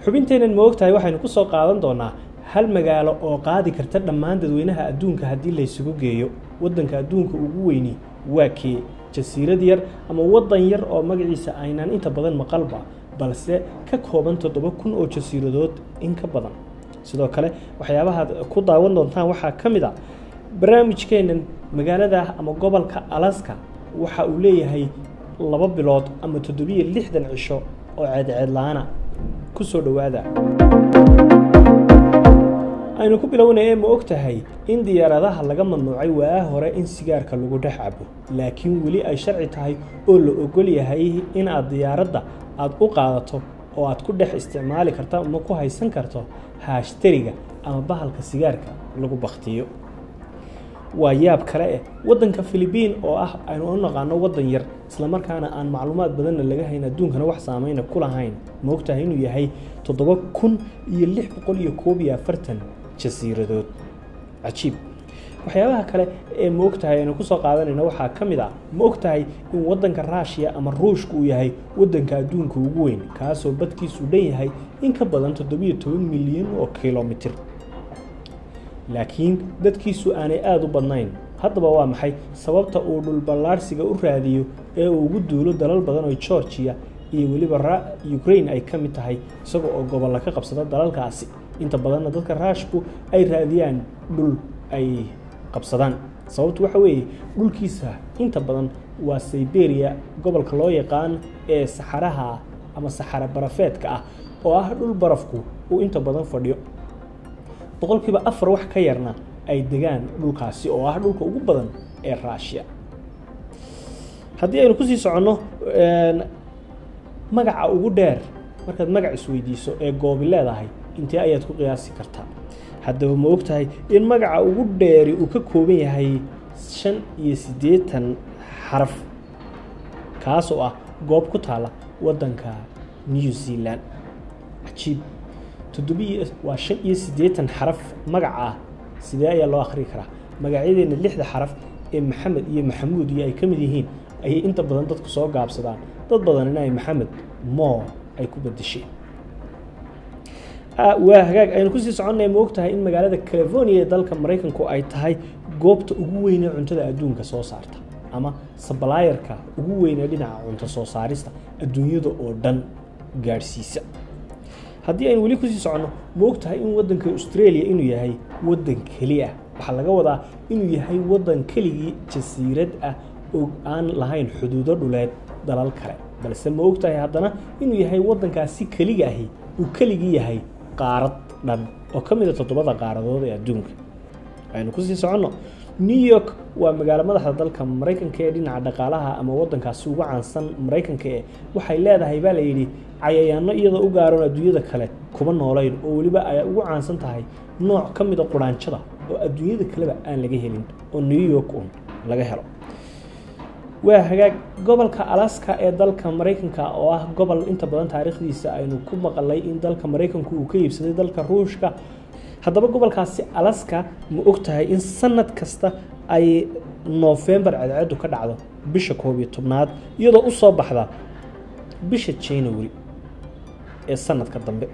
xubinteenan ma ogtahay waxaynu ku soo qaadan doonaa hal magaalo oo qaadi karta dhammaan dadweynaha adduunka haddii la isugu geeyo waddanka adduunka ugu weyni waa kee jasiirad yar ama waddan yar oo magaciisa aynaan inta badan maqalba balse ka kooban 7,000 oo jasiiradood in ka badan sidoo kale waxyaabaha ku daawan doontaan waxaa ka mid ah barnaamijkeenan magaalada ama gobolka Alaska waxa uu leeyahay 2 bilood ama 760 cisho oo ceed laana ku soo dhawaada aynu ku bilownay ma ogtahay in diyaaradaha laga mamnuucay waa hore in sigaarka lagu dhex cabo laakiin wali ay sharci tahay oo la ogol yahay in aad diyaaradda aad u qaadato oo aad ku dhex isticmaali karto ama ku haysan karto haashtariga ama bahalka sigaarka lagu baqtiyo waa yaab kale waddanka Philippines oo ah aynu u naqaano waddan yar isla markaana aan macluumaad badan laga hayn adduunkana wax saameyn ku lahayn ma ogtahay inuu yahay 7,641 jasiiradood cajiib waxyaabaha kale ma ogtahay inuu ku soo qaadanayna waxa kamid ah ma ogtahay in waddanka Russia ama Ruushku uu yahay waddanka adduunka ugu weyn kaas oo badkiisu dhan yahay in ka badan 17 milyan oo kiiloomitir laakiin dadkiisu aanay aad u badnayn haddaba waa maxay sababta uu dhul ballaarsiga u raadiyo ee uu ugu duulo dalal badan oo Georgia iyo waliba Ukraine ay ka mid tahay isagoo oo gobol ka qabsada dalalkaasi inta badan dadka Ruushku ay raadiyaan dhul ay qabsadaan sababtu waxa weeye dhulkiisa inta badan waa Siberia gobolka loo yaqaan ee Saxaraha ama Saxara barafeedka ah oo ah dhul barafku uu inta badan fadhiyo boqolkiiba 4 wax ka yarna ay degaan dhulkaasi oo ah dhulka ugu badan ee Russia haddii aynu ku sii socono magaca ugu dheer markaad magac isweydiiso ee goobi leedahay intee ayaad ku qiyaasi kartaa haddaba ma ogtahay in magaca ugu dheeri uu ka kooban yahay 85 xaraf kaas oo ah goob ku taala waddanka New Zealand cajiib waa 85 xaraf magaca sidee ayaa loo akhri karaa magacyadeena 6 xaraf ee Maxamed iyo Maxamuud ay ka mid yihiin ay inta badan dadku soo gaabsadaan dad badan inay Maxamed Mo ay ku bedeshay waa hagaag aynu ku sii soconay ma ogtahay in magaalada California ee dalka Mareykanku ay tahay goobta ugu weyn ee cuntada adduunka soo saarta ama supplierka ugu weyn ee dhinaca cunto soo saarista adduunyada oo dhan gaarsiisa haddii aynu wali ku sii socono ma ogtahay in waddanka Australia inuu yahay waddan kaliya waxa laga wadaa inuu yahay waddan kaligii jasiirad ah oo aan lahayn xuduudo dhuleed dalal kale balse ma ogtahay haddana inuu yahay waddankaasi kaliga ahi uu kaligii yahay qaarad dhan oo ka mid ah 7 qaaradood ee adduunka aynu ku sii socono New York waa magaalo madaxda dalka Mareykanka ee dhinaca dhaqaalaha ama waddankaasi ugu caansan Mareykanka waxay leedahay baa la yiri cayayaano iyada u gaaran adduunyada kale kuma nooleyn oo waliba ay ugu caansan tahay nooc ka mid ah quraanjada oo adduunyada kaleba aan laga helin oo New York laga helo waa hagaag gobolka Alaska ee dalka Mareykanka oo ah gobol inta badan taariikhdiisa aynu ku maqalay in dalka Mareykanku uu ka iibsaday dalka Ruushka haddaba gobolkaasi Alaska ma ogtahay in sanad kasta ay November cadceedu ka dhacdo bisha 11aad iyadoo u soo baxda bisha January ee sanadka dambe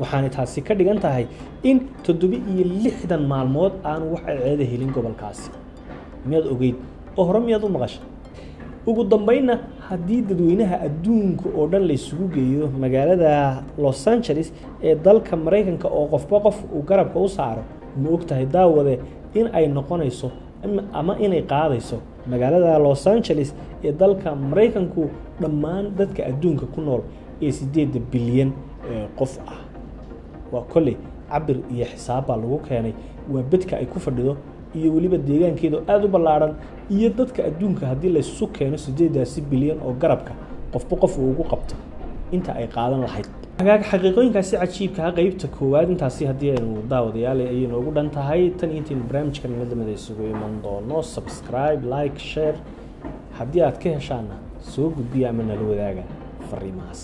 waxaana taasi ka dhigan tahay in 760 maalmood aan wax ceed helin gobolkaasi miyaad ogeyd oo hore miyaad u maqashay ugu dambayna haddii dadweynaha adduunka oo dhan la isugu geeyo magaalada Los Angeles ee dalka Mareykanka oo qofba qof uu garabka u saaro ma ogtahay daawade in ay noqonayso ama inay qaadayso magaalada Los Angeles ee dalka Mareykanku dhammaan dadka adduunka ku nool ee 8 bilyan qof ah waa kulli cabir iyo xisaab lagu keenay waa bedka ay ku fadhido iyo waliba deegaankeedu aad u ballaaran iyo dadka adduunka hadii la isu keeno 8 bilyan oo garabka qofba qof uu ugu qabto inta ay qaadan lahayd hagaag xaqiiqooyinkaasi cajiibka qaybta koowaad intaasi hadii aynu daawadayaal ay inoogu dhan tahay tan intii barnaamijkan madamada isugu iman doono subscribe like share hadii aad ka heshaan soo gudbiya ama nala wadaaga fariimahaas